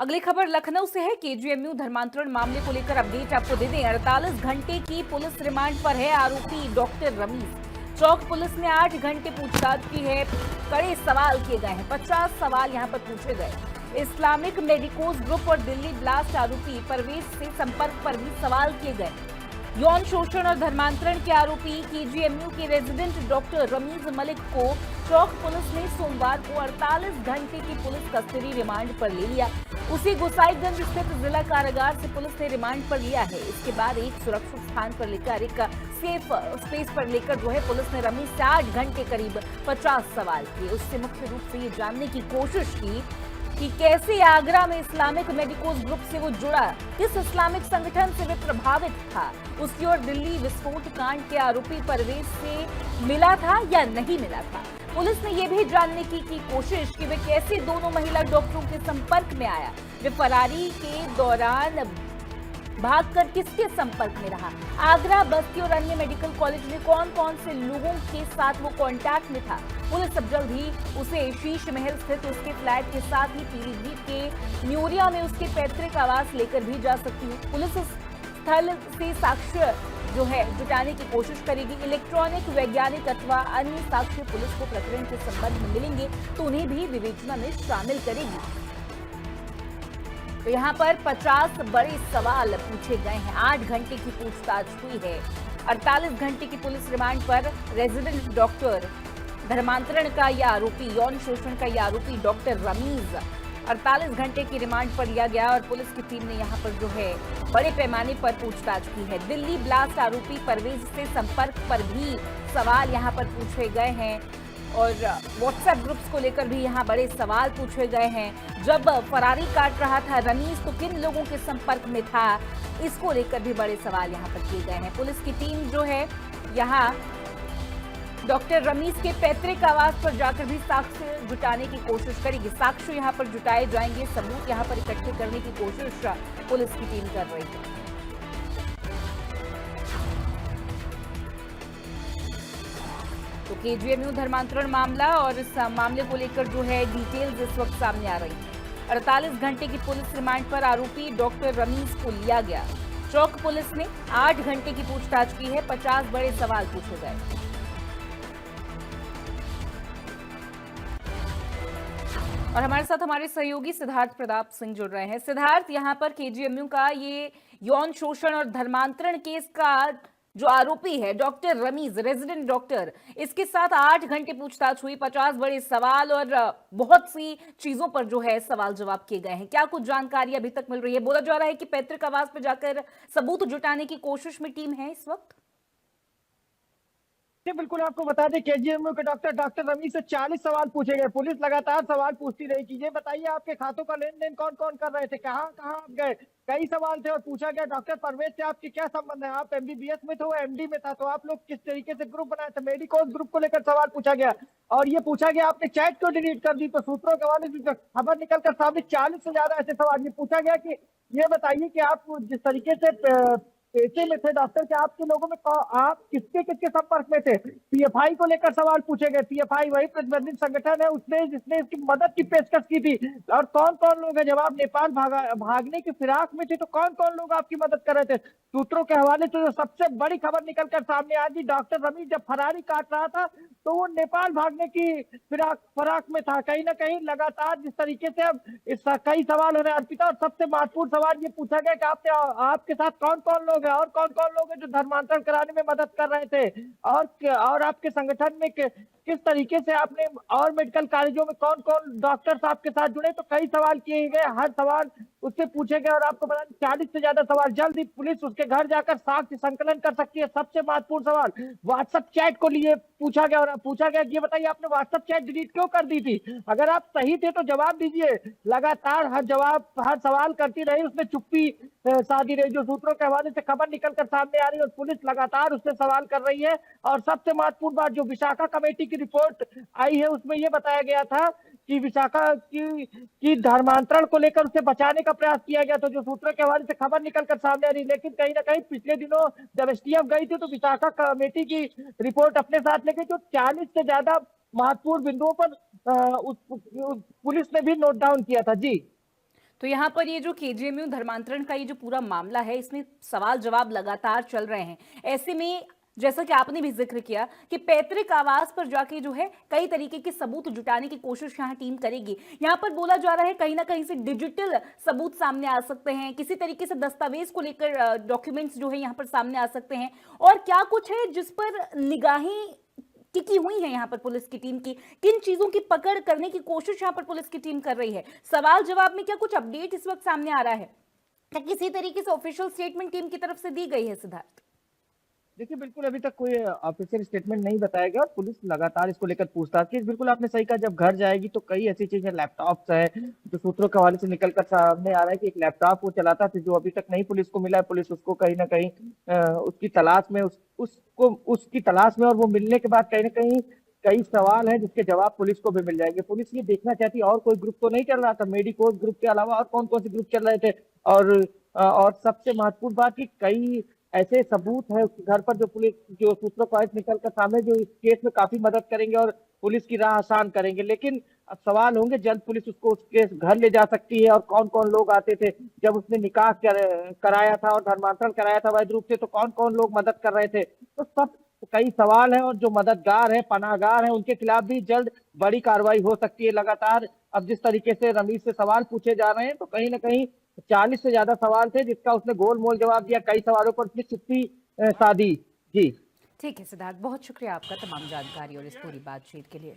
अगली खबर लखनऊ से है। केजीएमयू धर्मांतरण मामले को लेकर अपडेट आपको दे दें। 48 घंटे की पुलिस रिमांड पर है आरोपी डॉक्टर रमीज। चौक पुलिस ने 8 घंटे पूछताछ की है। कड़े सवाल किए गए हैं, 50 सवाल यहां पर पूछे गए। इस्लामिक मेडिकोज ग्रुप और दिल्ली ब्लास्ट आरोपी परवेज से संपर्क पर भी सवाल किए गए। यौन शोषण और धर्मांतरण के आरोपी केजीएमयू के रेजिडेंट डॉक्टर रमीज मलिक को चौक पुलिस ने सोमवार को 48 घंटे की पुलिस कस्टडी रिमांड पर ले लिया। उसी गोसाईगंज स्थित जिला कारागार से पुलिस ने रिमांड पर लिया है। इसके बाद एक सुरक्षित स्थान पर लेकर एक सेफ स्पेस पर लेकर जो है पुलिस ने रमीज से 8 घंटे करीब 50 सवाल किए। उससे मुख्य रूप से ये जानने की कोशिश की कि कैसे आगरा में इस्लामिक मेडिकोज ग्रुप से वो जुड़ा, किस इस्लामिक संगठन से वे प्रभावित था, उसकी और दिल्ली विस्फोट कांड के आरोपी परवेज से मिला था या नहीं मिला था। पुलिस ने यह भी जानने की कोशिश कि वे कैसे दोनों महिला डॉक्टरों के संपर्क में आया, वे फरारी के दौरान भागकर किसके संपर्क में रहा, आगरा, बस्ती और अन्य मेडिकल कॉलेज में कौन कौन से लोगों के साथ वो कांटेक्ट में था। पुलिस अब जल्द ही उसे शीश महल स्थित उसके फ्लैट के साथ ही पीलीभीत के न्यूरिया में उसके पैतृक आवास लेकर भी जा सकती है। पुलिस उस स्थल से साक्ष्य जो है जुटाने की कोशिश करेगी। इलेक्ट्रॉनिक, वैज्ञानिक अथवा अन्य साक्ष्य पुलिस को प्रकरण के संबंध में मिलेंगे तो उन्हें भी विवेचना में शामिल करेगी। तो यहाँ पर 50 बड़े सवाल पूछे गए हैं। 8 घंटे की पूछताछ हुई है। 48 घंटे की पुलिस रिमांड पर रेजिडेंट डॉक्टर, धर्मांतरण का यह आरोपी, यौन शोषण का यह आरोपी डॉक्टर रमीज 48 घंटे की रिमांड पर लिया गया और पुलिस की टीम ने यहाँ पर जो है बड़े पैमाने पर पूछताछ की है। दिल्ली ब्लास्ट आरोपी परवेज से संपर्क पर भी सवाल यहाँ पर पूछे गए हैं और व्हाट्सएप ग्रुप्स को लेकर भी यहाँ बड़े सवाल पूछे गए हैं। जब फरारी काट रहा था रमीज तो किन लोगों के संपर्क में था, इसको लेकर भी बड़े सवाल यहाँ पर किए गए हैं। पुलिस की टीम जो है यहाँ डॉक्टर रमीज के पैतृक आवास पर जाकर भी साक्ष्य जुटाने की कोशिश करेगी। साक्ष्य यहाँ पर जुटाए जाएंगे, सबूत यहाँ पर इकट्ठे करने की कोशिश पुलिस की टीम कर रही है। तो केजीएमयू धर्मांतरण मामला और इस मामले को लेकर जो है डिटेल्स इस वक्त सामने आ रही है। 48 घंटे की पुलिस रिमांड पर आरोपी डॉक्टर रमीज को लिया गया। चौक पुलिस ने 8 घंटे की पूछताछ की है। 50 बड़े सवाल पूछे गए। और हमारे साथ हमारे सहयोगी सिद्धार्थ प्रताप सिंह जुड़ रहे हैं। सिद्धार्थ, यहाँ पर केजीएमयू का ये यौन शोषण और धर्मांतरण केस का जो आरोपी है डॉक्टर रमीज, रेजिडेंट डॉक्टर, इसके साथ 8 घंटे पूछताछ हुई। 50 बड़े सवाल और बहुत सी चीजों पर जो है सवाल जवाब किए गए हैं। क्या कुछ जानकारी अभी तक मिल रही है? बोला जा रहा है कि पैतृक आवास पर जाकर सबूत जुटाने की कोशिश में टीम है इस वक्त। जी बिल्कुल, आपको बता दें केजीएमयू के डॉक्टर रमीज से 40 सवाल पूछे गए। पुलिस लगातार सवाल पूछती रही कि ये बताइए आपके खातों का लेन देन कौन कौन कर रहे थे, कहाँ कहाँ आप गए। कई सवाल थे और पूछा गया डॉक्टर परवेज से आपके क्या संबंध है, आप एमबीबीएस में थे, वो एमडी में था, तो आप लोग किस तरीके से ग्रुप बनाए थे। मेडिकोज ग्रुप को लेकर सवाल पूछा गया और ये पूछा गया आपने चैट क्यों डिलीट कर दी। तो सूत्रों के हवाले से खबर निकल कर सामने 40 से ज्यादा ऐसे सवाल ये पूछा गया कि ये बताइए कि आप जिस तरीके से पेशे में थे डॉक्टर के, आपके लोगों में आप किसके किसके संपर्क में थे। पीएफआई को लेकर सवाल पूछे गए। पीएफआई वही प्रतिबंधित संगठन है उसने जिसने इसकी मदद की पेशकश की थी। और कौन कौन लोग हैं, जब आप नेपाल भागने की फिराक में थे तो कौन कौन लोग आपकी मदद कर रहे थे। सूत्रों के हवाले से जो सबसे बड़ी खबर निकलकर सामने आ गई, डॉक्टर रमीज जब फरारी काट रहा था तो वो नेपाल भागने की फिराक में था। कहीं ना कहीं लगातार जिस तरीके से अब इस कई सवाल हो रहे हैं अर्पिता, और सबसे महत्वपूर्ण सवाल ये पूछा गया कि आपके साथ कौन कौन लोग हैं और कौन कौन लोग हैं जो धर्मांतरण कराने में मदद कर रहे थे, और आपके संगठन में किस तरीके से आपने और मेडिकल कॉलेजों में कौन कौन डॉक्टर्स आपके साथ जुड़े। तो कई सवाल किए गए, हर सवाल उससे पूछे गए और आपको बता 40 से ज्यादा सवाल। जल्द ही पुलिस उसके घर जाकर साक्ष्य संकलन कर सकती है। सबसे महत्वपूर्ण सवाल व्हाट्सएप चैट को लिए पूछा गया और पूछा गया ये बताइए आपने व्हाट्सएप चैट डिलीट क्यों कर दी थी, अगर आप सही थे तो जवाब दीजिए। लगातार हर सवाल करती रही, उसने चुप्पी साधी रही, जो सूत्रों के हवाले से खबर निकलकर सामने आ रही है और पुलिस लगातार उससे सवाल कर रही है। और सबसे महत्वपूर्ण बात, जो विशाखा कमेटी की रिपोर्ट आई है उसमें यह बताया गया था कि विशाखा की धर्मांतरण को लेकर उसे बचाने का प्रयास किया गया, तो जो सूत्रों के हवाले से खबर निकलकर सामने आ रही। लेकिन कहीं ना कहीं पिछले दिनों जब एसटीएफ गई थी तो विशाखा कमेटी की रिपोर्ट अपने साथ लेके जो 40 से ज्यादा महत्वपूर्ण बिंदुओं पर पुलिस ने भी नोट डाउन किया था। जी। तो यहाँ पर ये जो केजीएमयू धर्मांतरण का ये जो पूरा मामला है, इसमें सवाल जवाब लगातार चल रहे हैं। ऐसे में जैसा कि आपने भी जिक्र किया कि पैतृक आवास पर जाके जो है कई तरीके के सबूत जुटाने की कोशिश यहाँ टीम करेगी। यहाँ पर बोला जा रहा है कहीं ना कहीं से डिजिटल सबूत सामने आ सकते हैं, किसी तरीके से दस्तावेज को लेकर डॉक्यूमेंट्स जो है यहाँ पर सामने आ सकते हैं, और क्या कुछ है जिस पर निगाहें टिकी हुई है यहाँ पर पुलिस की टीम की, किन चीजों की पकड़ करने की कोशिश यहाँ पर पुलिस की टीम कर रही है। सवाल जवाब में क्या कुछ अपडेट इस वक्त सामने आ रहा है, क्या किसी तरीके से ऑफिशियल स्टेटमेंट टीम की तरफ से दी गई है सिद्धार्थ? देखिए, बिल्कुल अभी तक कोई ऑफिशियल स्टेटमेंट नहीं बताया गया और पुलिस लगातार इसको लेकर पूछताछ की। बिल्कुल आपने सही कहा, जब घर जाएगी तो कई ऐसी चीजें, लैपटॉप्स है जो सूत्रों के हवाले से निकलकर सामने आ रहा है कि एक लैपटॉप वो चलाता था जो अभी तक नहीं पुलिस को मिला है। पुलिस उसको कहीं ना कहीं उसकी तलाश में उसकी तलाश में, और वो मिलने के बाद कहीं ना कहीं कई सवाल हैं जिसके जवाब पुलिस को भी मिल जाएंगे। पुलिस ये देखना चाहती है और कोई ग्रुप तो नहीं चल रहा था, मेडिकोस ग्रुप के अलावा और कौन कौन से ग्रुप चल रहे थे। और सबसे महत्वपूर्ण बात कि कई ऐसे सबूत है उसके घर पर जो सूत्रों को निकल कर सामने, जो इस केस में काफी मदद करेंगे और पुलिस की राह आसान करेंगे। लेकिन अब सवाल होंगे, जल्द पुलिस उसको उसके घर ले जा सकती है, और कौन कौन लोग आते थे जब उसने निकाह कराया था और धर्मांतरण कराया था वैध रूप से, तो कौन कौन लोग मदद कर रहे थे। तो सब कई सवाल हैं, और जो मददगार है, पनाहगार है, उनके खिलाफ भी जल्द बड़ी कार्रवाई हो सकती है। लगातार अब जिस तरीके से रमीज से सवाल पूछे जा रहे हैं, तो कहीं ना कहीं 40 से ज्यादा सवाल थे जिसका उसने गोल मोल जवाब दिया। कई सवालों पर उसने चुप्पी साधी। जी ठीक है सिद्धार्थ, बहुत शुक्रिया आपका तमाम जानकारी और इस पूरी बातचीत के लिए।